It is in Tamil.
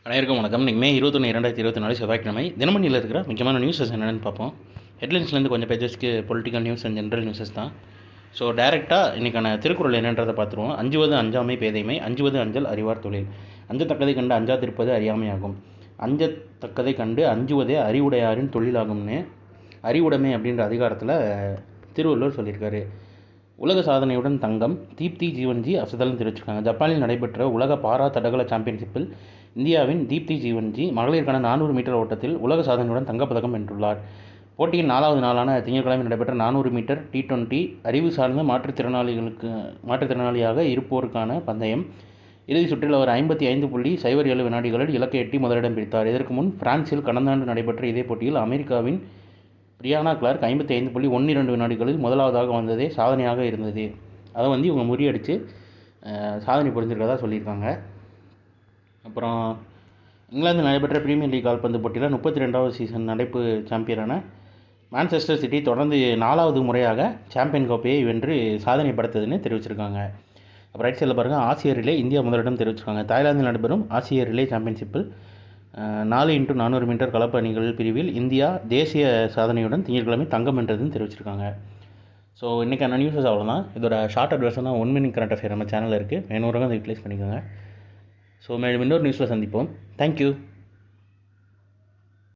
அனைவருக்கும் வணக்கம். இன்றைக்கி மே 21 2024 செவ்வாய்க்கிழமை. தினமணியில் இருக்கிற முக்கியமான நியூஸஸ் என்னென்னு பார்ப்போம். ஹெட்லைன்ஸ்லேருந்து கொஞ்சம் பேஜஸ்க்கு political news and general newses தான். ஸோ டேரெக்டாக இன்றைக்கான திருக்குறள் என்னன்றதை பார்த்துருவோம். அஞ்சுவது அஞ்சாமை பேதைமை, அஞ்சுவது அஞ்சல் அறிவார் தொழில். அஞ்சத்தக்கதை கண்டு அஞ்சாதிருப்பது அறியாமையாகும், அஞ்சத்தக்கதை கண்டு அஞ்சுவதே அறிவுடையாரின் தொழிலாகும்னு அறிவுடைமை அப்படின்ற அதிகாரத்தில் திருவள்ளுவர் சொல்லியிருக்காரு. உலக சாதனையுடன் தங்கம், தீப்தி ஜீவன்ஜி அசதல்னு தெரிவிச்சிருக்காங்க. ஜப்பானில் நடைபெற்ற உலக பாரா தடகள சாம்பியன்ஷிப்பில் இந்தியாவின் தீப்தி ஜீவன்ஜி மகளிருக்கான 400 மீட்டர் ஓட்டத்தில் உலக சாதனையுடன் தங்கப்பதக்கம் வென்றுள்ளார். போட்டியின் 4வது நாளான திங்கட்கிழமை நடைபெற்ற 400 மீட்டர் T20 அறிவு சார்ந்த மாற்றுத்திறனாளியாக இருப்போருக்கான பந்தயம் இறுதி சுற்றில் அவர் 55.07 வினாடிகளில் இலக்கை எட்டி முதலிடம் பிடித்தார். இதற்கு முன் பிரான்சில் கடந்த ஆண்டு நடைபெற்ற இதே போட்டியில் அமெரிக்காவின் பிரியானா கிளார்க் 55.12 வினாடிகளில் முதலாவதாக வந்ததே சாதனையாக இருந்தது. அதை இவங்க முறியடித்து சாதனை புரிஞ்சிருக்கதா சொல்லியிருக்காங்க. அப்புறம் இங்கிலாந்தில் நடைபெற்ற பிரீமியர் லீக் கால்பந்து போட்டியில் 32வது சீசன் நடைப்பு சாம்பியனான மான்செஸ்டர் சிட்டி தொடர்ந்து 4வது முறையாக சாம்பியன் கோப்பையை வென்று சாதனை படைத்ததுன்னு தெரிவிச்சிருக்காங்க. அப்புறம் ரைட் சைடில் பாருங்கள், ஆசிய ரிலே இந்தியா முதலிடம் தெரிவிச்சிருக்காங்க. தாய்லாந்தில் நடைபெறும் ஆசிய ரிலே சாம்பியன்ஷிப்பில் 4x400 மீட்டர் கலப்பு அணிகள் பிரிவில் இந்தியா தேசிய சாதனையுடன் திங்கட்கிழமை தங்கம் வென்றதுன்னு தெரிவிச்சிருக்காங்க. ஸோ இன்றைக்கான நியூஸஸ் அவ்வளோதான். இதோட ஷார்ட் வெர்ஷன் தான் 1 மினிட் கரண்ட் அஃபேர் நம்ம சேனலில் இருக்குது. வேணுறவங்க அதை யூட்டிலைஸ் பண்ணிக்கோங்க. ஸோ மேலும் இன்னொரு நியூஸில் சந்திப்போம். தேங்க்யூ.